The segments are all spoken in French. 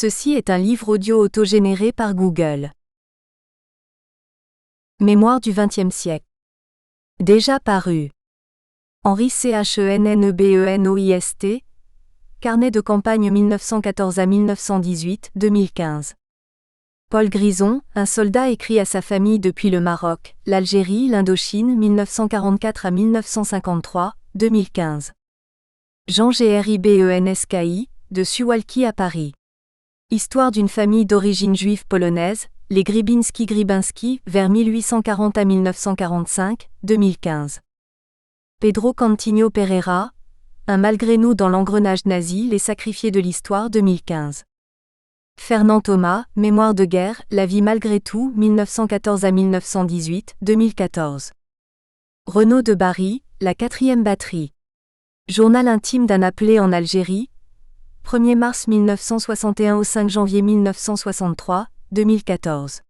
Ceci est un livre audio autogénéré par Google. Mémoire du XXe siècle. Déjà paru. Henri Chenebenoist. Carnet de campagne 1914 à 1918, 2015. Paul Grison, un soldat écrit à sa famille depuis le Maroc, l'Algérie, l'Indochine 1944 à 1953, 2015. Jean Gribinski, de Suwałki à Paris. Histoire d'une famille d'origine juive polonaise, les Gribinski vers 1840 à 1945, 2015. Pedro Cantinho Pereira, un malgré nous dans l'engrenage nazi, les sacrifiés de l'histoire 2015. Fernand Thomas, Mémoire de guerre, la vie malgré tout, 1914 à 1918, 2014. Renaud de Barry, la 4e batterie. Journal intime d'un appelé en Algérie, 1er mars 1961 au 5 janvier 1963, 2014.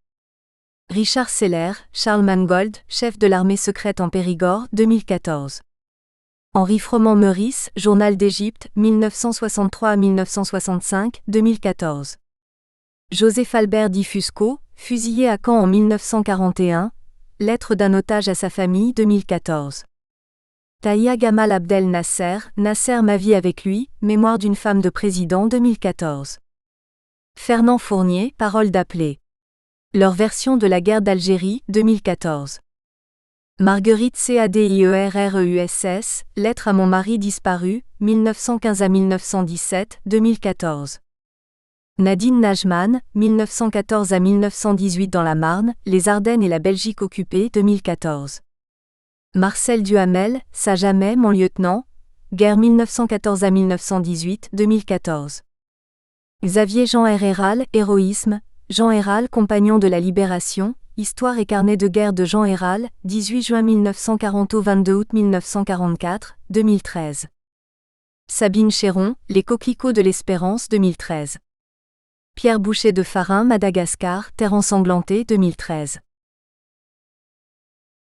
Richard Seller, Charles Mangold, chef de l'armée secrète en Périgord, 2014. Henri Froment-Meurice, Journal d'Égypte, 1963 à 1965, 2014. Joseph Albert Di Fusco, fusillé à Caen en 1941, lettre d'un otage à sa famille, 2014. Tahia Gamal Abdel Nasser, Nasser ma vie avec lui, Mémoire d'une femme de président 2014. Fernand Fournier, Parole d'appelé. Leur version de la guerre d'Algérie 2014. Marguerite Cadirreus, Lettre à mon mari disparu, 1915 à 1917, 2014. Nadine Najman, 1914 à 1918 dans la Marne, les Ardennes et la Belgique occupée 2014. Marcel Duhamel, Ça jamais mon lieutenant, guerre 1914 à 1918, 2014. Xavier Jean Herral, Héroïsme, Jean Herral, compagnon de la Libération, Histoire et carnet de guerre de Jean Herral, 18 juin 1940 au 22 août 1944, 2013. Sabine Chéron, Les coquelicots de l'Espérance 2013. Pierre Boucher de Farin, Madagascar, Terre ensanglantée 2013.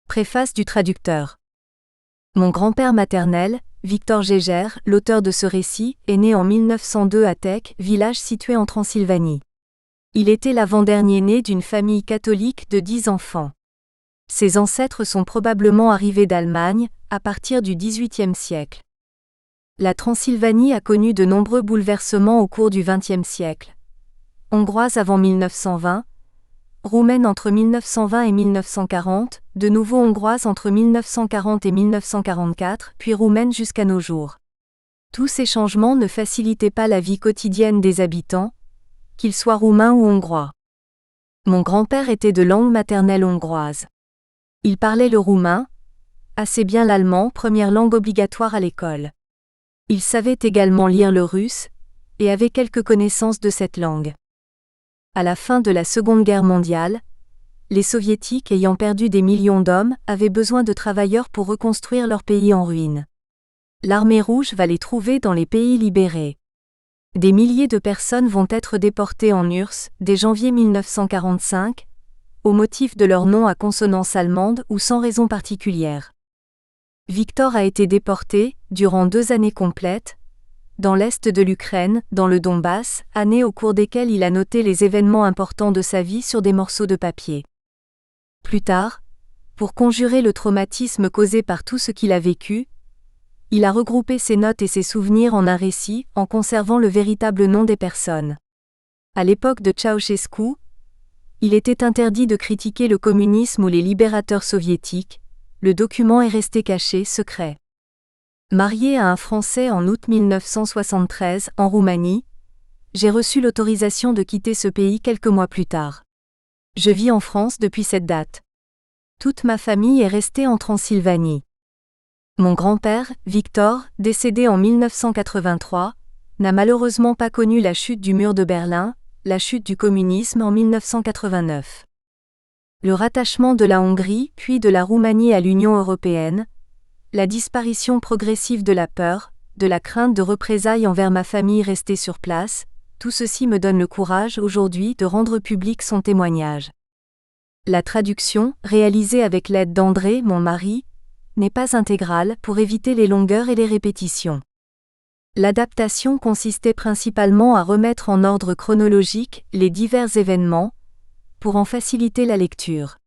Préface du traducteur. Mon grand-père maternel, Victor Gégère, l'auteur de ce récit, est né en 1902 à Teck, village situé en Transylvanie. Il était l'avant-dernier né d'une famille catholique de 10 enfants. Ses ancêtres sont probablement arrivés d'Allemagne, à partir du XVIIIe siècle. La Transylvanie a connu de nombreux bouleversements au cours du XXe siècle. Hongroise avant 1920, roumaine entre 1920 et 1940, de nouveau hongroise entre 1940 et 1944, puis roumaine jusqu'à nos jours. Tous ces changements ne facilitaient pas la vie quotidienne des habitants, qu'ils soient roumains ou hongrois. Mon grand-père était de langue maternelle hongroise. Il parlait le roumain, assez bien l'allemand, première langue obligatoire à l'école. Il savait également lire le russe, et avait quelques connaissances de cette langue. À la fin de la Seconde Guerre mondiale, les Soviétiques ayant perdu des millions d'hommes avaient besoin de travailleurs pour reconstruire leur pays en ruine. L'Armée rouge va les trouver dans les pays libérés. Des milliers de personnes vont être déportées en URSS dès janvier 1945, au motif de leur nom à consonance allemande ou sans raison particulière. Victor a été déporté, durant 2 années complètes, dans l'est de l'Ukraine, dans le Donbass, années au cours desquelles il a noté les événements importants de sa vie sur des morceaux de papier. Plus tard, pour conjurer le traumatisme causé par tout ce qu'il a vécu, il a regroupé ses notes et ses souvenirs en un récit, en conservant le véritable nom des personnes. À l'époque de Ceausescu, il était interdit de critiquer le communisme ou les libérateurs soviétiques, le document est resté caché, secret. Marié à un Français en août 1973, en Roumanie, j'ai reçu l'autorisation de quitter ce pays quelques mois plus tard. Je vis en France depuis cette date. Toute ma famille est restée en Transylvanie. Mon grand-père, Victor, décédé en 1983, n'a malheureusement pas connu la chute du mur de Berlin, la chute du communisme en 1989. Le rattachement de la Hongrie puis de la Roumanie à l'Union européenne, la disparition progressive de la peur, de la crainte de représailles envers ma famille restée sur place, tout ceci me donne le courage aujourd'hui de rendre public son témoignage. La traduction, réalisée avec l'aide d'André, mon mari, n'est pas intégrale pour éviter les longueurs et les répétitions. L'adaptation consistait principalement à remettre en ordre chronologique les divers événements, pour en faciliter la lecture.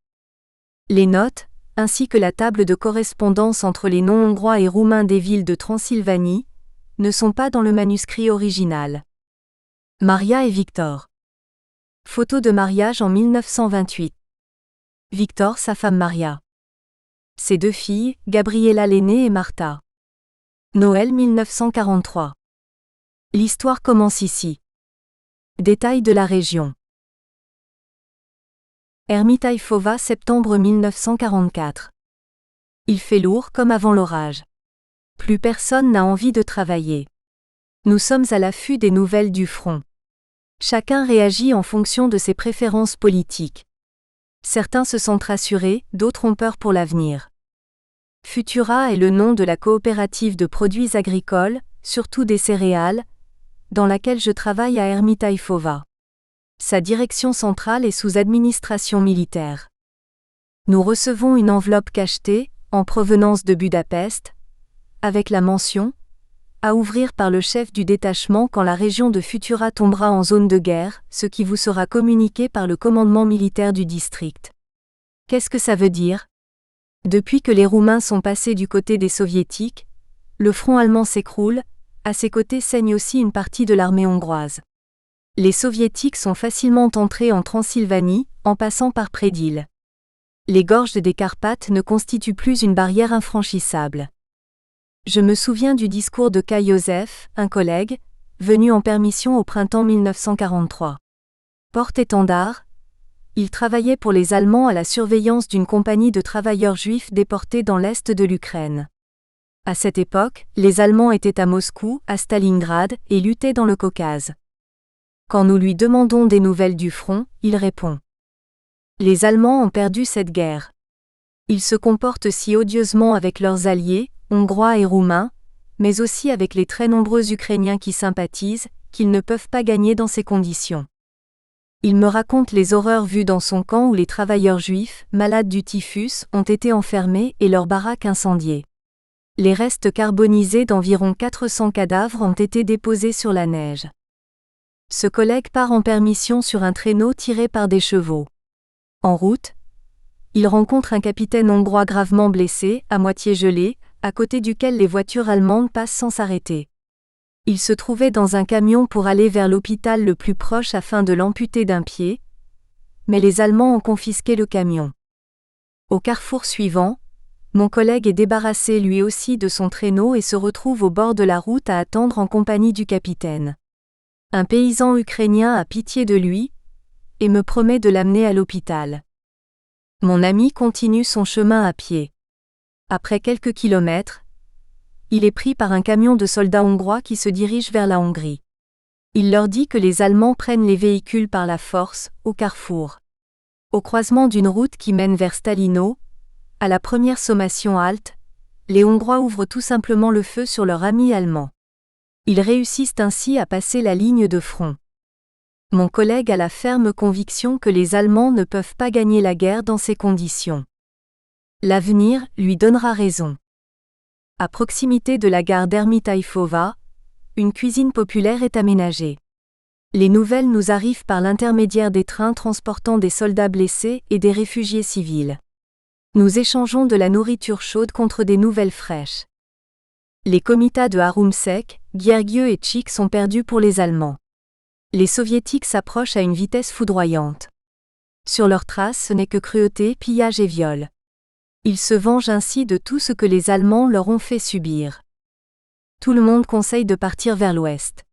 Les notes, ainsi que la table de correspondance entre les noms hongrois et roumains des villes de Transylvanie, ne sont pas dans le manuscrit original. Maria et Victor. Photo de mariage en 1928. Victor, sa femme Maria. Ses deux filles, Gabriela l'aînée et Martha. Noël 1943. L'histoire commence ici. Détails de la région. Hermitajfova, septembre 1944. Il fait lourd comme avant l'orage. Plus personne n'a envie de travailler. Nous sommes à l'affût des nouvelles du front. Chacun réagit en fonction de ses préférences politiques. Certains se sentent rassurés, d'autres ont peur pour l'avenir. Futura est le nom de la coopérative de produits agricoles, surtout des céréales, dans laquelle je travaille à Hermitajfova. Sa direction centrale est sous administration militaire. Nous recevons une enveloppe cachetée, en provenance de Budapest, avec la mention « à ouvrir par le chef du détachement quand la région de Futura tombera en zone de guerre, ce qui vous sera communiqué par le commandement militaire du district ». Qu'est-ce que ça veut dire ? Depuis que les Roumains sont passés du côté des Soviétiques, le front allemand s'écroule, à ses côtés saigne aussi une partie de l'armée hongroise. Les Soviétiques sont facilement entrés en Transylvanie, en passant par Prédil. Les gorges des Carpates ne constituent plus une barrière infranchissable. Je me souviens du discours de K. Joseph, un collègue, venu en permission au printemps 1943. Porte-étendard, il travaillait pour les Allemands à la surveillance d'une compagnie de travailleurs juifs déportés dans l'est de l'Ukraine. À cette époque, les Allemands étaient à Moscou, à Stalingrad, et luttaient dans le Caucase. Quand nous lui demandons des nouvelles du front, il répond : les Allemands ont perdu cette guerre. Ils se comportent si odieusement avec leurs alliés, hongrois et roumains, mais aussi avec les très nombreux Ukrainiens qui sympathisent, qu'ils ne peuvent pas gagner dans ces conditions. Il me raconte les horreurs vues dans son camp où les travailleurs juifs, malades du typhus, ont été enfermés et leurs baraques incendiées. Les restes carbonisés d'environ 400 cadavres ont été déposés sur la neige. Ce collègue part en permission sur un traîneau tiré par des chevaux. En route, il rencontre un capitaine hongrois gravement blessé, à moitié gelé, à côté duquel les voitures allemandes passent sans s'arrêter. Il se trouvait dans un camion pour aller vers l'hôpital le plus proche afin de l'amputer d'un pied, mais les Allemands ont confisqué le camion. Au carrefour suivant, mon collègue est débarrassé lui aussi de son traîneau et se retrouve au bord de la route à attendre en compagnie du capitaine. Un paysan ukrainien a pitié de lui et me promet de l'amener à l'hôpital. Mon ami continue son chemin à pied. Après quelques kilomètres, il est pris par un camion de soldats hongrois qui se dirige vers la Hongrie. Il leur dit que les Allemands prennent les véhicules par la force, au carrefour. Au croisement d'une route qui mène vers Stalino, à la première sommation halte, les Hongrois ouvrent tout simplement le feu sur leur ami allemand. Ils réussissent ainsi à passer la ligne de front. Mon collègue a la ferme conviction que les Allemands ne peuvent pas gagner la guerre dans ces conditions. L'avenir lui donnera raison. À proximité de la gare d'Hermitajfova, une cuisine populaire est aménagée. Les nouvelles nous arrivent par l'intermédiaire des trains transportant des soldats blessés et des réfugiés civils. Nous échangeons de la nourriture chaude contre des nouvelles fraîches. Les comitats de Harumsek, Giergieux et Tchik sont perdus pour les Allemands. Les Soviétiques s'approchent à une vitesse foudroyante. Sur leurs traces, ce n'est que cruauté, pillage et viol. Ils se vengent ainsi de tout ce que les Allemands leur ont fait subir. Tout le monde conseille de partir vers l'ouest.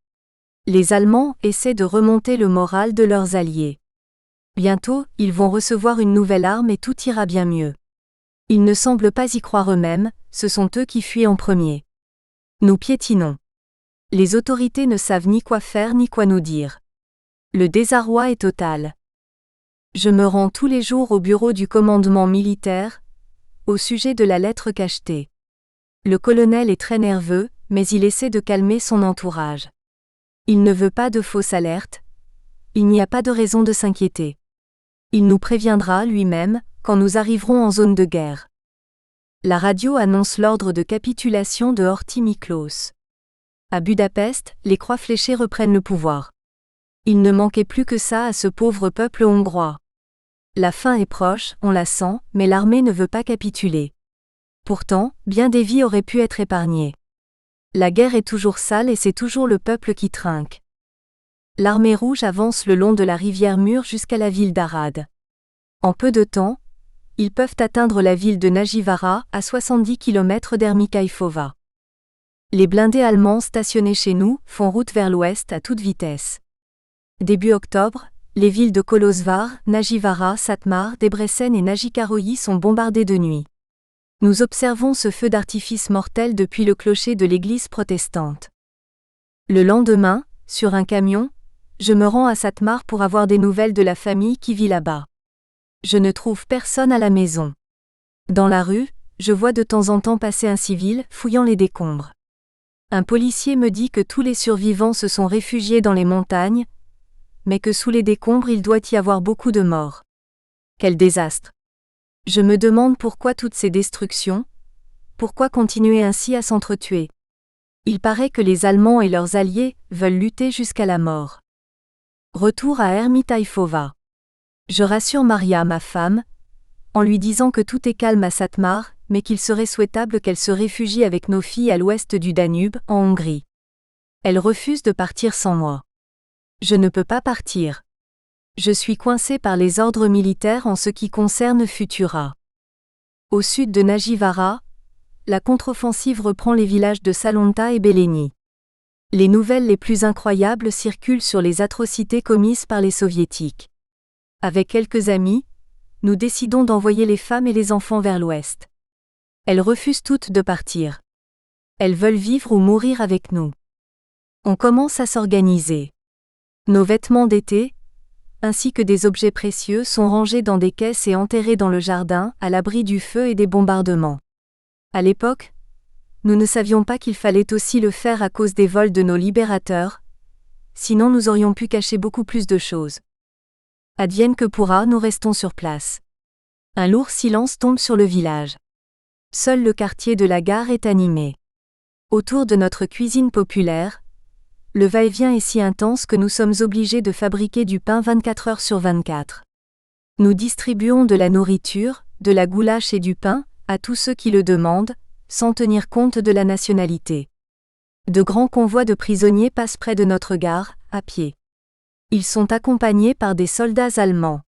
Les Allemands essaient de remonter le moral de leurs alliés. Bientôt, ils vont recevoir une nouvelle arme et tout ira bien mieux. Ils ne semblent pas y croire eux-mêmes, ce sont eux qui fuient en premier. Nous piétinons. Les autorités ne savent ni quoi faire ni quoi nous dire. Le désarroi est total. Je me rends tous les jours au bureau du commandement militaire, au sujet de la lettre cachetée. Le colonel est très nerveux, mais il essaie de calmer son entourage. Il ne veut pas de fausses alertes. Il n'y a pas de raison de s'inquiéter. Il nous préviendra lui-même, quand nous arriverons en zone de guerre. La radio annonce l'ordre de capitulation de Horthy Miklos. À Budapest, les croix fléchées reprennent le pouvoir. Il ne manquait plus que ça à ce pauvre peuple hongrois. La fin est proche, on la sent, mais l'armée ne veut pas capituler. Pourtant, bien des vies auraient pu être épargnées. La guerre est toujours sale et c'est toujours le peuple qui trinque. L'armée rouge avance le long de la rivière Mur jusqu'à la ville d'Arad. En peu de temps, ils peuvent atteindre la ville de Nagyvárad, à 70 km d'Hermikhaïfova. Les blindés allemands stationnés chez nous font route vers l'ouest à toute vitesse. Début octobre, les villes de Kolozsvár, Nagyvárad, Szatmár, Debrecen et Nagykároly sont bombardées de nuit. Nous observons ce feu d'artifice mortel depuis le clocher de l'église protestante. Le lendemain, sur un camion, je me rends à Szatmár pour avoir des nouvelles de la famille qui vit là-bas. Je ne trouve personne à la maison. Dans la rue, je vois de temps en temps passer un civil, fouillant les décombres. Un policier me dit que tous les survivants se sont réfugiés dans les montagnes, mais que sous les décombres il doit y avoir beaucoup de morts. Quel désastre! Je me demande pourquoi toutes ces destructions, pourquoi continuer ainsi à s'entretuer. Il paraît que les Allemands et leurs alliés veulent lutter jusqu'à la mort. Retour à Hermikhaïfova. Je rassure Maria, ma femme, en lui disant que tout est calme à Szatmár, mais qu'il serait souhaitable qu'elle se réfugie avec nos filles à l'ouest du Danube, en Hongrie. Elle refuse de partir sans moi. Je ne peux pas partir. Je suis coincé par les ordres militaires en ce qui concerne Futura. Au sud de Nagyvárad, la contre-offensive reprend les villages de Salonta et Beleni. Les nouvelles les plus incroyables circulent sur les atrocités commises par les soviétiques. Avec quelques amis, nous décidons d'envoyer les femmes et les enfants vers l'ouest. Elles refusent toutes de partir. Elles veulent vivre ou mourir avec nous. On commence à s'organiser. Nos vêtements d'été, ainsi que des objets précieux sont rangés dans des caisses et enterrés dans le jardin, à l'abri du feu et des bombardements. À l'époque, nous ne savions pas qu'il fallait aussi le faire à cause des vols de nos libérateurs, sinon nous aurions pu cacher beaucoup plus de choses. Advienne que pourra, nous restons sur place. Un lourd silence tombe sur le village. Seul le quartier de la gare est animé. Autour de notre cuisine populaire, le va-et-vient est si intense que nous sommes obligés de fabriquer du pain 24 heures sur 24. Nous distribuons de la nourriture, de la goulash et du pain, à tous ceux qui le demandent, sans tenir compte de la nationalité. De grands convois de prisonniers passent près de notre gare, à pied. Ils sont accompagnés par des soldats allemands.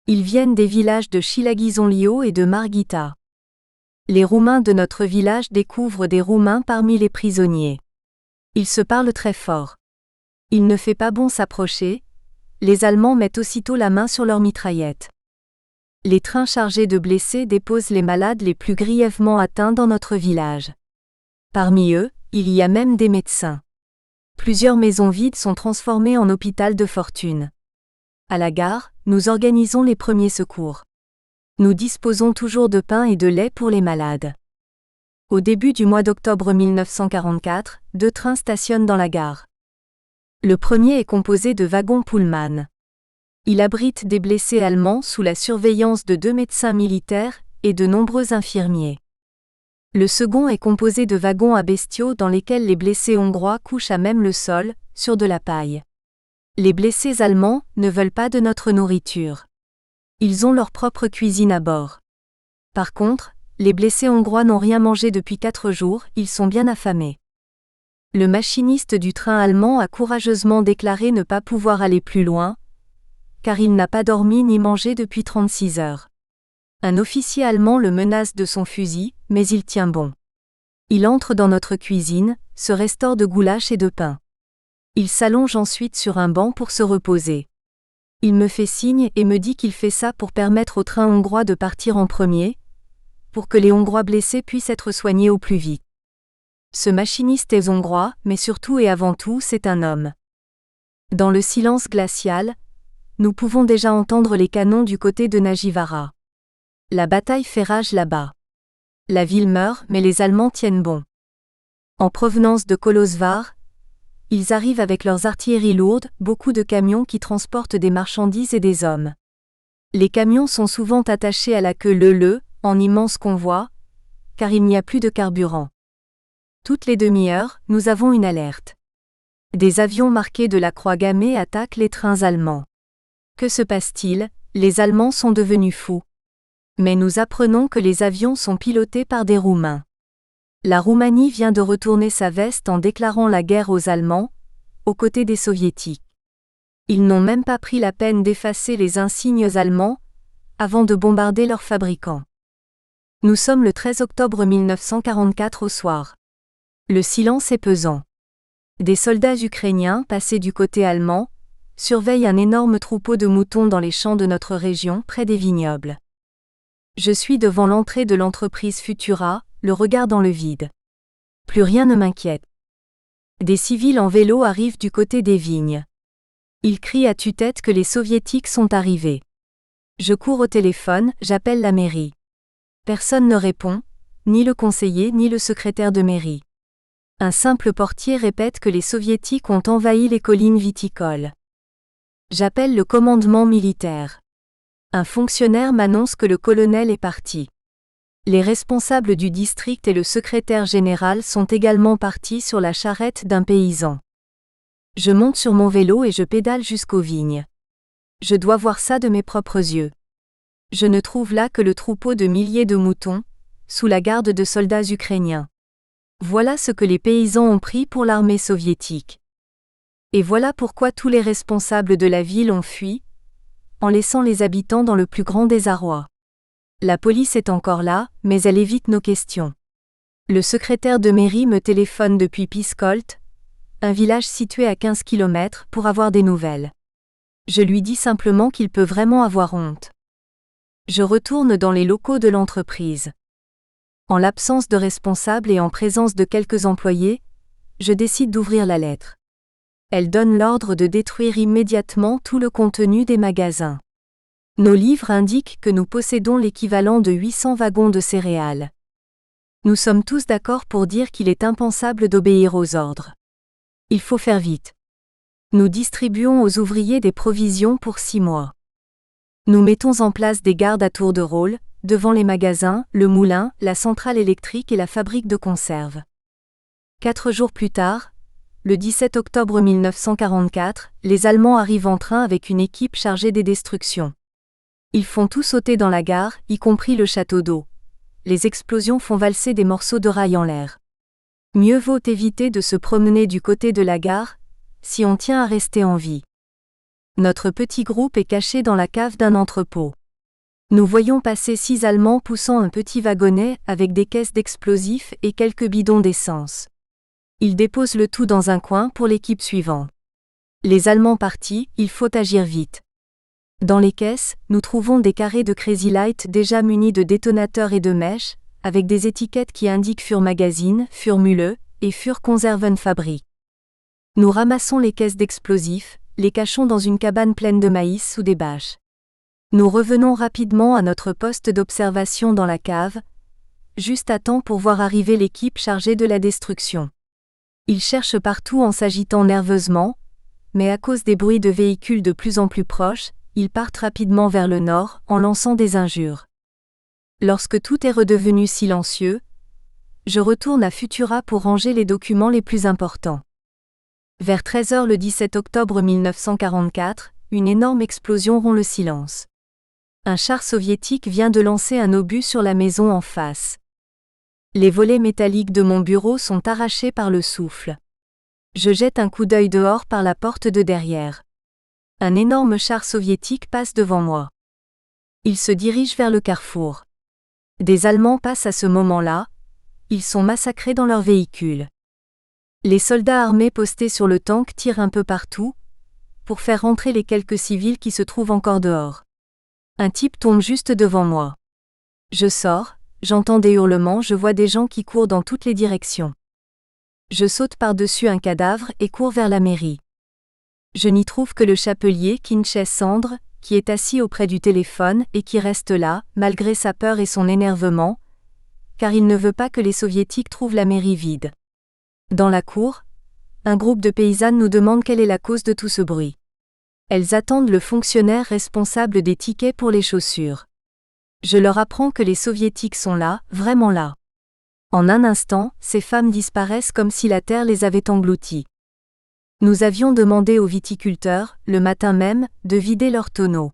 Ils viennent des villages de Chilagizonlio et de Margita. Les Roumains de notre village découvrent des Roumains parmi les prisonniers. Ils se parlent très fort. Il ne fait pas bon s'approcher, les Allemands mettent aussitôt la main sur leurs mitraillettes. Les trains chargés de blessés déposent les malades les plus grièvement atteints dans notre village. Parmi eux, il y a même des médecins. Plusieurs maisons vides sont transformées en hôpital de fortune. À la gare, nous organisons les premiers secours. Nous disposons toujours de pain et de lait pour les malades. Au début du mois d'octobre 1944, 2 trains stationnent dans la gare. Le premier est composé de wagons Pullman. Il abrite des blessés allemands sous la surveillance de 2 médecins militaires et de nombreux infirmiers. Le second est composé de wagons à bestiaux dans lesquels les blessés hongrois couchent à même le sol, sur de la paille. Les blessés allemands ne veulent pas de notre nourriture. Ils ont leur propre cuisine à bord. Par contre, les blessés hongrois n'ont rien mangé depuis 4 jours, ils sont bien affamés. Le machiniste du train allemand a courageusement déclaré ne pas pouvoir aller plus loin, car il n'a pas dormi ni mangé depuis 36 heures. Un officier allemand le menace de son fusil, mais il tient bon. Il entre dans notre cuisine, se restaure de goulash et de pain. Il s'allonge ensuite sur un banc pour se reposer. Il me fait signe et me dit qu'il fait ça pour permettre au train hongrois de partir en premier, pour que les Hongrois blessés puissent être soignés au plus vite. Ce machiniste est hongrois, mais surtout et avant tout c'est un homme. Dans le silence glacial, nous pouvons déjà entendre les canons du côté de Nagyvárad. La bataille fait rage là-bas. La ville meurt, mais les Allemands tiennent bon. En provenance de Kolozsvár, ils arrivent avec leurs artilleries lourdes, beaucoup de camions qui transportent des marchandises et des hommes. Les camions sont souvent attachés à la queue leu-leu, en immenses convois, car il n'y a plus de carburant. Toutes les demi-heures, nous avons une alerte. Des avions marqués de la croix gammée attaquent les trains allemands. Que se passe-t-il? Les Allemands sont devenus fous. Mais nous apprenons que les avions sont pilotés par des Roumains. La Roumanie vient de retourner sa veste en déclarant la guerre aux Allemands, aux côtés des Soviétiques. Ils n'ont même pas pris la peine d'effacer les insignes allemands, avant de bombarder leurs fabricants. Nous sommes le 13 octobre 1944 au soir. Le silence est pesant. Des soldats ukrainiens, passés du côté allemand, surveillent un énorme troupeau de moutons dans les champs de notre région, près des vignobles. Je suis devant l'entrée de l'entreprise Futura, le regard dans le vide. Plus rien ne m'inquiète. Des civils en vélo arrivent du côté des vignes. Ils crient à tue-tête que les Soviétiques sont arrivés. Je cours au téléphone, j'appelle la mairie. Personne ne répond, ni le conseiller ni le secrétaire de mairie. Un simple portier répète que les Soviétiques ont envahi les collines viticoles. J'appelle le commandement militaire. Un fonctionnaire m'annonce que le colonel est parti. Les responsables du district et le secrétaire général sont également partis sur la charrette d'un paysan. Je monte sur mon vélo et je pédale jusqu'aux vignes. Je dois voir ça de mes propres yeux. Je ne trouve là que le troupeau de milliers de moutons, sous la garde de soldats ukrainiens. Voilà ce que les paysans ont pris pour l'armée soviétique. Et voilà pourquoi tous les responsables de la ville ont fui, en laissant les habitants dans le plus grand désarroi. La police est encore là, mais elle évite nos questions. Le secrétaire de mairie me téléphone depuis Piskolt, un village situé à 15 km, pour avoir des nouvelles. Je lui dis simplement qu'il peut vraiment avoir honte. Je retourne dans les locaux de l'entreprise. En l'absence de responsable et en présence de quelques employés, je décide d'ouvrir la lettre. Elle donne l'ordre de détruire immédiatement tout le contenu des magasins. Nos livres indiquent que nous possédons l'équivalent de 800 wagons de céréales. Nous sommes tous d'accord pour dire qu'il est impensable d'obéir aux ordres. Il faut faire vite. Nous distribuons aux ouvriers des provisions pour 6 mois. Nous mettons en place des gardes à tour de rôle, devant les magasins, le moulin, la centrale électrique et la fabrique de conserves. 4 jours plus tard, le 17 octobre 1944, les Allemands arrivent en train avec une équipe chargée des destructions. Ils font tout sauter dans la gare, y compris le château d'eau. Les explosions font valser des morceaux de rail en l'air. Mieux vaut éviter de se promener du côté de la gare, si on tient à rester en vie. Notre petit groupe est caché dans la cave d'un entrepôt. Nous voyons passer 6 Allemands poussant un petit wagonnet avec des caisses d'explosifs et quelques bidons d'essence. Ils déposent le tout dans un coin pour l'équipe suivante. Les Allemands partis, il faut agir vite. Dans les caisses, nous trouvons des carrés de Crazy Light déjà munis de détonateurs et de mèches, avec des étiquettes qui indiquent Für Magazine, Für Mühle et Für Konservenfabrik. Nous ramassons les caisses d'explosifs, les cachons dans une cabane pleine de maïs sous des bâches. Nous revenons rapidement à notre poste d'observation dans la cave, juste à temps pour voir arriver l'équipe chargée de la destruction. Ils cherchent partout en s'agitant nerveusement, mais à cause des bruits de véhicules de plus en plus proches, ils partent rapidement vers le nord, en lançant des injures. Lorsque tout est redevenu silencieux, je retourne à Futura pour ranger les documents les plus importants. Vers 13h le 17 octobre 1944, une énorme explosion rompt le silence. Un char soviétique vient de lancer un obus sur la maison en face. Les volets métalliques de mon bureau sont arrachés par le souffle. Je jette un coup d'œil dehors par la porte de derrière. Un énorme char soviétique passe devant moi. Il se dirige vers le carrefour. Des Allemands passent à ce moment-là. Ils sont massacrés dans leur véhicule. Les soldats armés postés sur le tank tirent un peu partout, pour faire rentrer les quelques civils qui se trouvent encore dehors. Un type tombe juste devant moi. Je sors, j'entends des hurlements, je vois des gens qui courent dans toutes les directions. Je saute par-dessus un cadavre et cours vers la mairie. Je n'y trouve que le chapelier Kinches Sandre, qui est assis auprès du téléphone et qui reste là, malgré sa peur et son énervement, car il ne veut pas que les soviétiques trouvent la mairie vide. Dans la cour, un groupe de paysannes nous demande quelle est la cause de tout ce bruit. Elles attendent le fonctionnaire responsable des tickets pour les chaussures. Je leur apprends que les soviétiques sont là, vraiment là. En un instant, ces femmes disparaissent comme si la terre les avait englouties. Nous avions demandé aux viticulteurs, le matin même, de vider leurs tonneaux.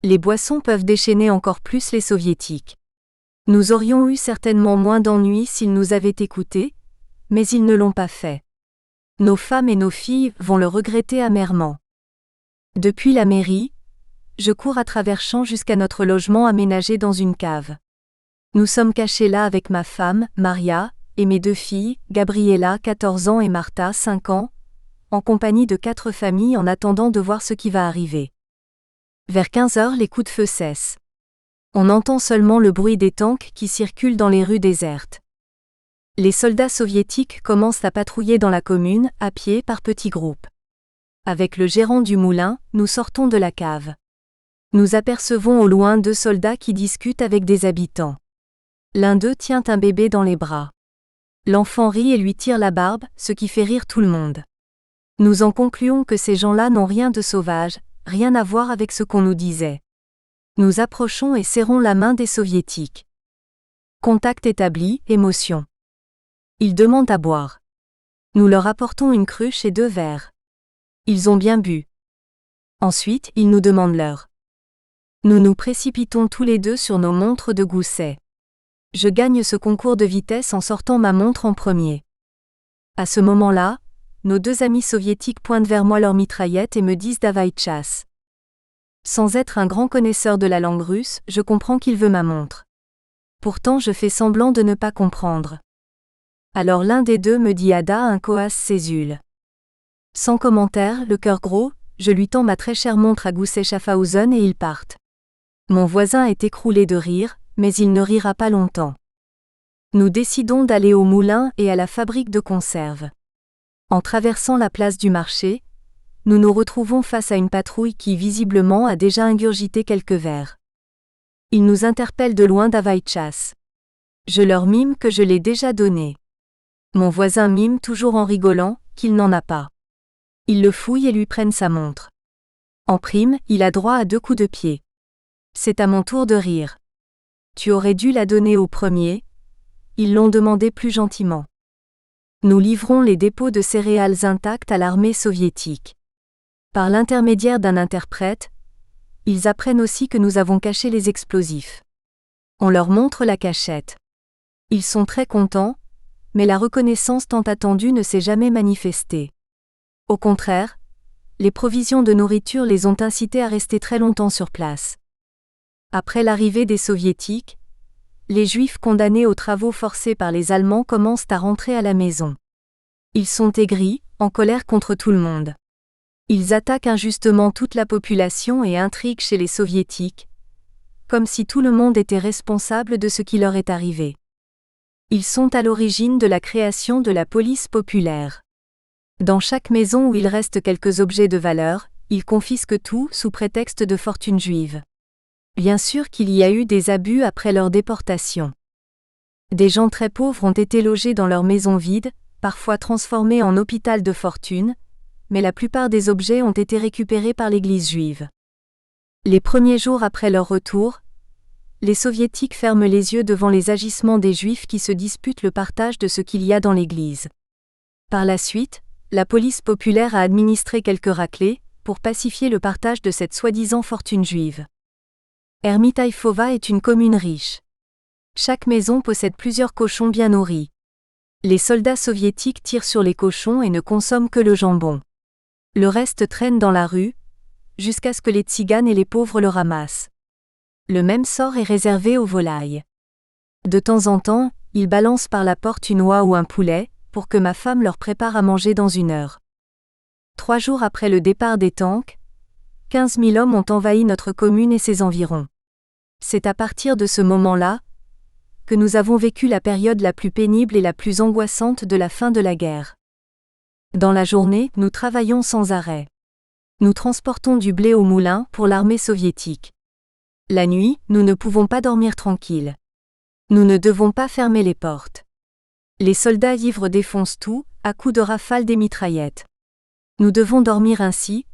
Les boissons peuvent déchaîner encore plus les soviétiques. Nous aurions eu certainement moins d'ennuis s'ils nous avaient écoutés, mais ils ne l'ont pas fait. Nos femmes et nos filles vont le regretter amèrement. Depuis la mairie, je cours à travers champs jusqu'à notre logement aménagé dans une cave. Nous sommes cachés là avec ma femme, Maria, et mes 2 filles, Gabriela, 14 ans et Martha, 5 ans, en compagnie de 4 familles en attendant de voir ce qui va arriver. Vers 15 heures, les coups de feu cessent. On entend seulement le bruit des tanks qui circulent dans les rues désertes. Les soldats soviétiques commencent à patrouiller dans la commune, à pied par petits groupes. Avec le gérant du moulin, nous sortons de la cave. Nous apercevons au loin 2 soldats qui discutent avec des habitants. L'un d'eux tient un bébé dans les bras. L'enfant rit et lui tire la barbe, ce qui fait rire tout le monde. Nous en concluons que ces gens-là n'ont rien de sauvage, rien à voir avec ce qu'on nous disait. Nous approchons et serrons la main des soviétiques. Contact établi, émotion. Ils demandent à boire. Nous leur apportons une cruche et 2 verres. Ils ont bien bu. Ensuite, ils nous demandent l'heure. Nous nous précipitons tous les 2 sur nos montres de gousset. Je gagne ce concours de vitesse en sortant ma montre en premier. À ce moment-là, nos 2 amis soviétiques pointent vers moi leurs mitraillettes et me disent Davai chasse. Sans être un grand connaisseur de la langue russe, je comprends qu'il veut ma montre. Pourtant je fais semblant de ne pas comprendre. Alors l'un des 2 me dit Ada un Coas Césul. Sans commentaire, le cœur gros, je lui tends ma très chère montre à gousset Schaffhausen et ils partent. Mon voisin est écroulé de rire, mais il ne rira pas longtemps. Nous décidons d'aller au moulin et à la fabrique de conserves. En traversant la place du marché, nous nous retrouvons face à une patrouille qui visiblement a déjà ingurgité quelques verres. Ils nous interpellent de loin Davai chasse. Je leur mime que je l'ai déjà donné. Mon voisin mime toujours en rigolant, qu'il n'en a pas. Ils le fouillent et lui prennent sa montre. En prime, il a droit à 2 coups de pied. C'est à mon tour de rire. Tu aurais dû la donner au premier. Ils l'ont demandé plus gentiment. Nous livrons les dépôts de céréales intacts à l'armée soviétique. Par l'intermédiaire d'un interprète, ils apprennent aussi que nous avons caché les explosifs. On leur montre la cachette. Ils sont très contents, mais la reconnaissance tant attendue ne s'est jamais manifestée. Au contraire, les provisions de nourriture les ont incités à rester très longtemps sur place. Après l'arrivée des soviétiques, les Juifs condamnés aux travaux forcés par les Allemands commencent à rentrer à la maison. Ils sont aigris, en colère contre tout le monde. Ils attaquent injustement toute la population et intriguent chez les soviétiques, comme si tout le monde était responsable de ce qui leur est arrivé. Ils sont à l'origine de la création de la police populaire. Dans chaque maison où il reste quelques objets de valeur, ils confisquent tout sous prétexte de fortune juive. Bien sûr qu'il y a eu des abus après leur déportation. Des gens très pauvres ont été logés dans leurs maisons vides, parfois transformés en hôpital de fortune, mais la plupart des objets ont été récupérés par l'Église juive. Les premiers jours après leur retour, les soviétiques ferment les yeux devant les agissements des Juifs qui se disputent le partage de ce qu'il y a dans l'Église. Par la suite, la police populaire a administré quelques raclées, pour pacifier le partage de cette soi-disant fortune juive. Ermitaïfova est une commune riche. Chaque maison possède plusieurs cochons bien nourris. Les soldats soviétiques tirent sur les cochons et ne consomment que le jambon. Le reste traîne dans la rue, jusqu'à ce que les tziganes et les pauvres le ramassent. Le même sort est réservé aux volailles. De temps en temps, ils balancent par la porte une oie ou un poulet, pour que ma femme leur prépare à manger dans 1 heure. 3 jours après le départ des tanks, 15 000 hommes ont envahi notre commune et ses environs. C'est à partir de ce moment-là que nous avons vécu la période la plus pénible et la plus angoissante de la fin de la guerre. Dans la journée, nous travaillons sans arrêt. Nous transportons du blé au moulin pour l'armée soviétique. La nuit, nous ne pouvons pas dormir tranquilles. Nous ne devons pas fermer les portes. Les soldats ivres défoncent tout, à coups de rafales des mitraillettes. Nous devons dormir ainsi,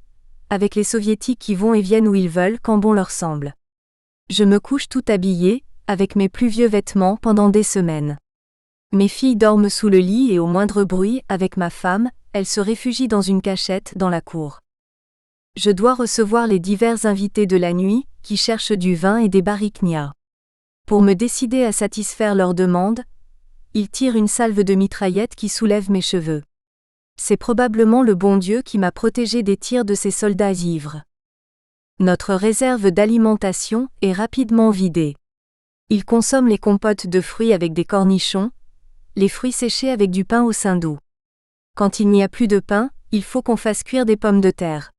avec les soviétiques qui vont et viennent où ils veulent quand bon leur semble. Je me couche tout habillé, avec mes plus vieux vêtements pendant des semaines. Mes filles dorment sous le lit et au moindre bruit, avec ma femme, elles se réfugient dans une cachette dans la cour. Je dois recevoir les divers invités de la nuit, qui cherchent du vin et des bariknia. Pour me décider à satisfaire leurs demandes, ils tirent une salve de mitraillettes qui soulève mes cheveux. C'est probablement le bon Dieu qui m'a protégé des tirs de ces soldats ivres. Notre réserve d'alimentation est rapidement vidée. Ils consomment les compotes de fruits avec des cornichons, les fruits séchés avec du pain au saindoux. Quand il n'y a plus de pain, il faut qu'on fasse cuire des pommes de terre.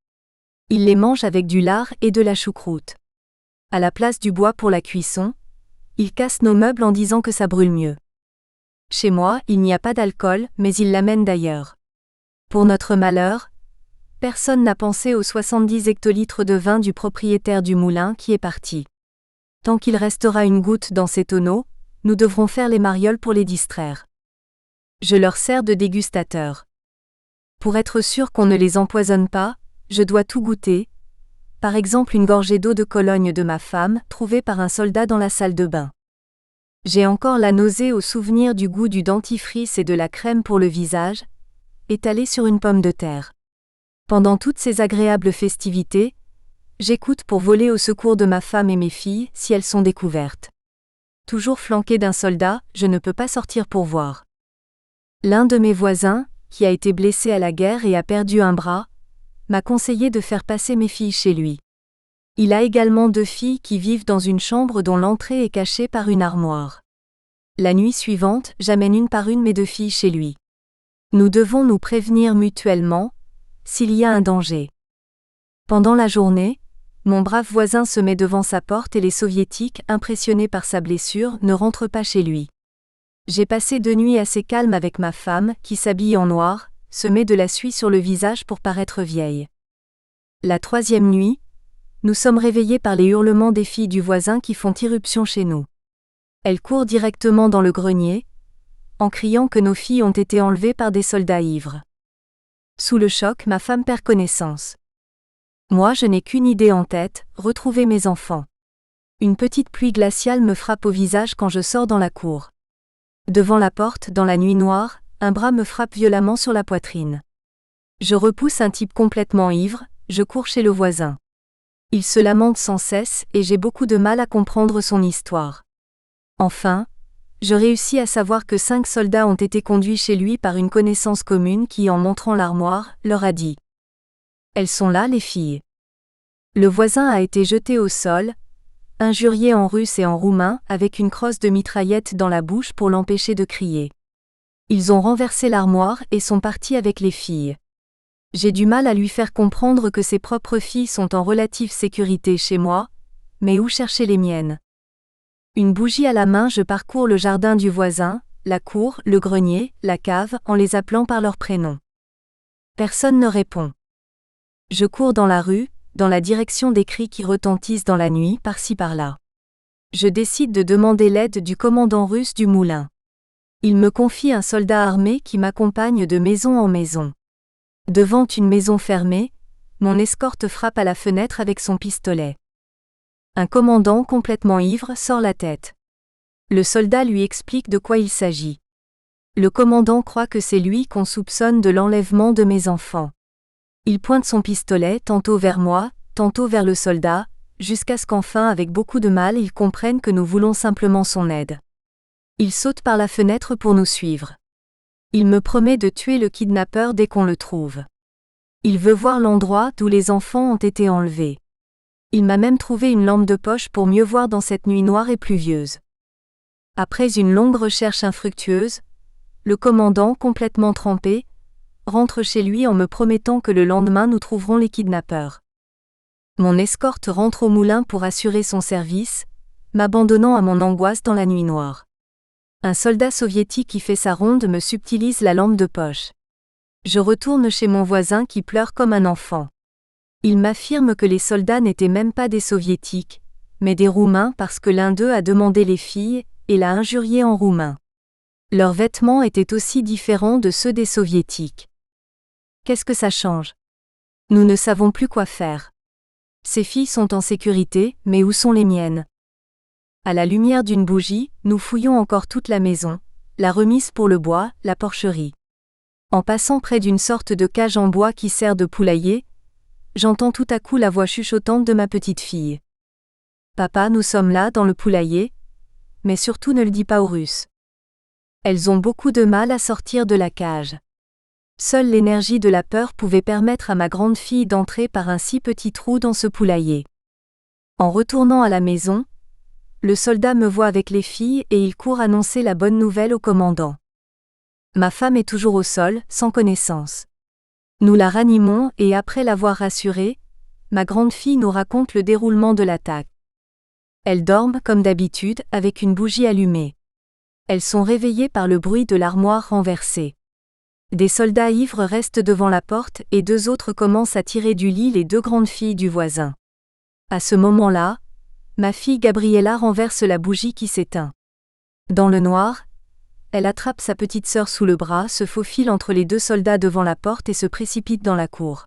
Ils les mangent avec du lard et de la choucroute. À la place du bois pour la cuisson, ils cassent nos meubles en disant que ça brûle mieux. Chez moi, il n'y a pas d'alcool, mais ils l'amènent d'ailleurs. Pour notre malheur, personne n'a pensé aux 70 hectolitres de vin du propriétaire du moulin qui est parti. Tant qu'il restera une goutte dans ces tonneaux, nous devrons faire les marioles pour les distraire. Je leur sers de dégustateur. Pour être sûr qu'on ne les empoisonne pas, je dois tout goûter, par exemple une gorgée d'eau de Cologne de ma femme, trouvée par un soldat dans la salle de bain. J'ai encore la nausée au souvenir du goût du dentifrice et de la crème pour le visage, étalée sur une pomme de terre. Pendant toutes ces agréables festivités, j'écoute pour voler au secours de ma femme et mes filles si elles sont découvertes. Toujours flanqué d'un soldat, je ne peux pas sortir pour voir. L'un de mes voisins, qui a été blessé à la guerre et a perdu un bras, m'a conseillé de faire passer mes filles chez lui. Il a également 2 filles qui vivent dans une chambre dont l'entrée est cachée par une armoire. La nuit suivante, j'amène une par une mes 2 filles chez lui. Nous devons nous prévenir mutuellement, s'il y a un danger. Pendant la journée, mon brave voisin se met devant sa porte et les soviétiques, impressionnés par sa blessure, ne rentrent pas chez lui. J'ai passé 2 nuits assez calmes avec ma femme, qui s'habille en noir, se met de la suie sur le visage pour paraître vieille. La 3e nuit, nous sommes réveillés par les hurlements des filles du voisin qui font irruption chez nous. Elles courent directement dans le grenier, en criant que nos filles ont été enlevées par des soldats ivres. Sous le choc, ma femme perd connaissance. Moi, je n'ai qu'une idée en tête, retrouver mes enfants. Une petite pluie glaciale me frappe au visage quand je sors dans la cour. Devant la porte, dans la nuit noire, un bras me frappe violemment sur la poitrine. Je repousse un type complètement ivre, je cours chez le voisin. Il se lamente sans cesse et j'ai beaucoup de mal à comprendre son histoire. Enfin, je réussis à savoir que 5 soldats ont été conduits chez lui par une connaissance commune qui, en montrant l'armoire, leur a dit « Elles sont là, les filles ». Le voisin a été jeté au sol, injurié en russe et en roumain, avec une crosse de mitraillette dans la bouche pour l'empêcher de crier. Ils ont renversé l'armoire et sont partis avec les filles. J'ai du mal à lui faire comprendre que ses propres filles sont en relative sécurité chez moi, mais où chercher les miennes? Une bougie à la main, je parcours le jardin du voisin, la cour, le grenier, la cave, en les appelant par leur prénom. Personne ne répond. Je cours dans la rue, dans la direction des cris qui retentissent dans la nuit, par-ci par-là. Je décide de demander l'aide du commandant russe du moulin. Il me confie un soldat armé qui m'accompagne de maison en maison. Devant une maison fermée, mon escorte frappe à la fenêtre avec son pistolet. Un commandant complètement ivre sort la tête. Le soldat lui explique de quoi il s'agit. Le commandant croit que c'est lui qu'on soupçonne de l'enlèvement de mes enfants. Il pointe son pistolet tantôt vers moi, tantôt vers le soldat, jusqu'à ce qu'enfin, avec beaucoup de mal, il comprenne que nous voulons simplement son aide. Il saute par la fenêtre pour nous suivre. Il me promet de tuer le kidnappeur dès qu'on le trouve. Il veut voir l'endroit d'où les enfants ont été enlevés. Il m'a même trouvé une lampe de poche pour mieux voir dans cette nuit noire et pluvieuse. Après une longue recherche infructueuse, le commandant, complètement trempé, rentre chez lui en me promettant que le lendemain nous trouverons les kidnappeurs. Mon escorte rentre au moulin pour assurer son service, m'abandonnant à mon angoisse dans la nuit noire. Un soldat soviétique qui fait sa ronde me subtilise la lampe de poche. Je retourne chez mon voisin qui pleure comme un enfant. Il m'affirme que les soldats n'étaient même pas des soviétiques, mais des Roumains parce que l'un d'eux a demandé les filles et l'a injurié en roumain. Leurs vêtements étaient aussi différents de ceux des soviétiques. Qu'est-ce que ça change? Nous ne savons plus quoi faire. Ces filles sont en sécurité, mais où sont les miennes? À la lumière d'une bougie, nous fouillons encore toute la maison, la remise pour le bois, la porcherie. En passant près d'une sorte de cage en bois qui sert de poulailler, j'entends tout à coup la voix chuchotante de ma petite fille. Papa, nous sommes là, dans le poulailler, mais surtout ne le dis pas aux Russes. Elles ont beaucoup de mal à sortir de la cage. Seule l'énergie de la peur pouvait permettre à ma grande fille d'entrer par un si petit trou dans ce poulailler. En retournant à la maison, le soldat me voit avec les filles et il court annoncer la bonne nouvelle au commandant. Ma femme est toujours au sol, sans connaissance. Nous la ranimons et après l'avoir rassurée, ma grande fille nous raconte le déroulement de l'attaque. Elles dorment comme d'habitude avec une bougie allumée. Elles sont réveillées par le bruit de l'armoire renversée. Des soldats ivres restent devant la porte et 2 autres commencent à tirer du lit les 2 grandes filles du voisin. À ce moment-là, ma fille Gabriella renverse la bougie qui s'éteint. Dans le noir, elle attrape sa petite sœur sous le bras, se faufile entre les 2 soldats devant la porte et se précipite dans la cour.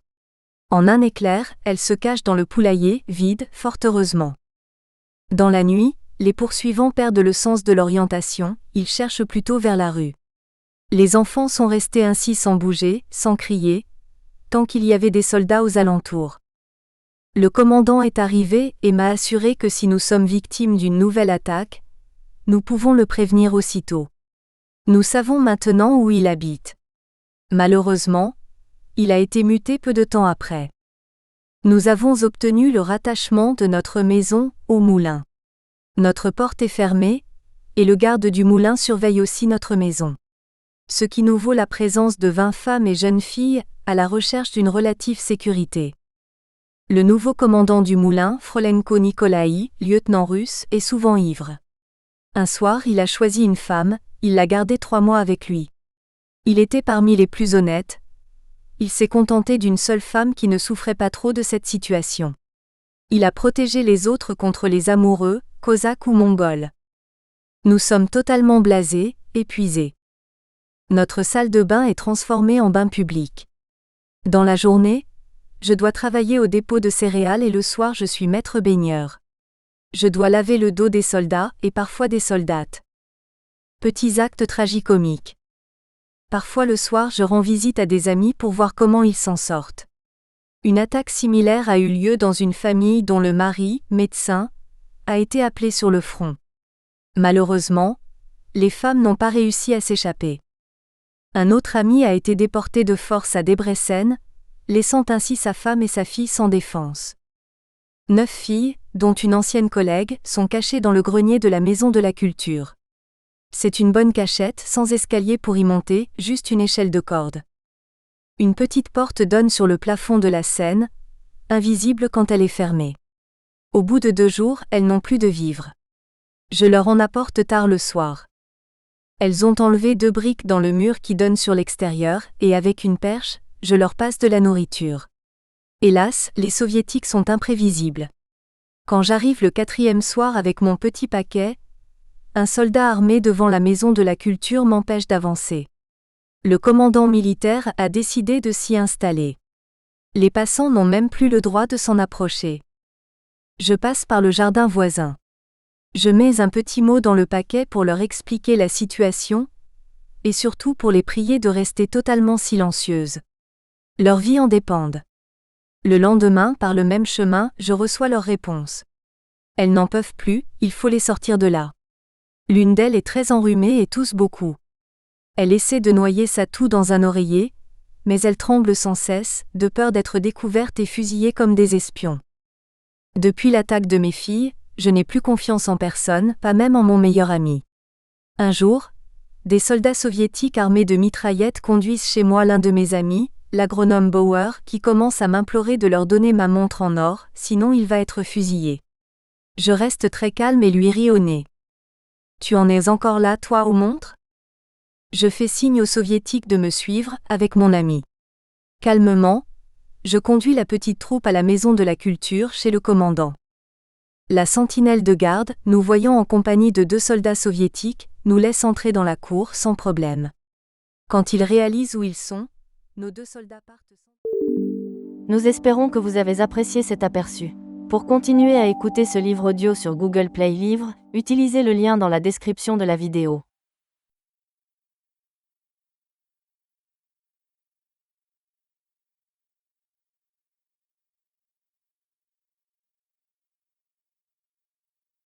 En un éclair, elle se cache dans le poulailler, vide, fort heureusement. Dans la nuit, les poursuivants perdent le sens de l'orientation, ils cherchent plutôt vers la rue. Les enfants sont restés ainsi sans bouger, sans crier, tant qu'il y avait des soldats aux alentours. Le commandant est arrivé et m'a assuré que si nous sommes victimes d'une nouvelle attaque, nous pouvons le prévenir aussitôt. Nous savons maintenant où il habite. Malheureusement, il a été muté peu de temps après. Nous avons obtenu le rattachement de notre maison au moulin. Notre porte est fermée, et le garde du moulin surveille aussi notre maison. Ce qui nous vaut la présence de 20 femmes et jeunes filles, à la recherche d'une relative sécurité. Le nouveau commandant du moulin, Frolenko Nikolaï, lieutenant russe, est souvent ivre. Un soir, il a choisi une femme, il l'a gardée 3 mois avec lui. Il était parmi les plus honnêtes. Il s'est contenté d'une seule femme qui ne souffrait pas trop de cette situation. Il a protégé les autres contre les amoureux, cosaques ou mongols. Nous sommes totalement blasés, épuisés. Notre salle de bain est transformée en bain public. Dans la journée, je dois travailler au dépôt de céréales et le soir je suis maître baigneur. Je dois laver le dos des soldats et parfois des soldates. Petits actes tragicomiques. Parfois le soir je rends visite à des amis pour voir comment ils s'en sortent. Une attaque similaire a eu lieu dans une famille dont le mari, médecin, a été appelé sur le front. Malheureusement, les femmes n'ont pas réussi à s'échapper. Un autre ami a été déporté de force à Debrecen, laissant ainsi sa femme et sa fille sans défense. 9 filles, dont une ancienne collègue, sont cachées dans le grenier de la Maison de la Culture. C'est une bonne cachette, sans escalier pour y monter, juste une échelle de corde. Une petite porte donne sur le plafond de la scène, invisible quand elle est fermée. Au bout de 2 jours, elles n'ont plus de vivres. Je leur en apporte tard le soir. Elles ont enlevé 2 briques dans le mur qui donnent sur l'extérieur, et avec une perche, je leur passe de la nourriture. Hélas, les soviétiques sont imprévisibles. Quand j'arrive le 4e soir avec mon petit paquet, un soldat armé devant la Maison de la Culture m'empêche d'avancer. Le commandant militaire a décidé de s'y installer. Les passants n'ont même plus le droit de s'en approcher. Je passe par le jardin voisin. Je mets un petit mot dans le paquet pour leur expliquer la situation, et surtout pour les prier de rester totalement silencieuses. Leur vie en dépendent. Le lendemain, par le même chemin, je reçois leur réponse. Elles n'en peuvent plus, il faut les sortir de là. L'une d'elles est très enrhumée et tousse beaucoup. Elle essaie de noyer sa toux dans un oreiller, mais elle tremble sans cesse, de peur d'être découverte et fusillée comme des espions. Depuis l'attaque de mes filles, je n'ai plus confiance en personne, pas même en mon meilleur ami. Un jour, des soldats soviétiques armés de mitraillettes conduisent chez moi l'un de mes amis, l'agronome Bauer, qui commence à m'implorer de leur donner ma montre en or, sinon il va être fusillé. Je reste très calme et lui ris au nez. « Tu en es encore là, toi, aux montres ?» Je fais signe aux soviétiques de me suivre, avec mon ami. Calmement, je conduis la petite troupe à la Maison de la Culture chez le commandant. La sentinelle de garde, nous voyant en compagnie de 2 soldats soviétiques, nous laisse entrer dans la cour sans problème. Quand ils réalisent où ils sont, nos 2 soldats partent sans... Nous espérons que vous avez apprécié cet aperçu. Pour continuer à écouter ce livre audio sur Google Play Livres, utilisez le lien dans la description de la vidéo.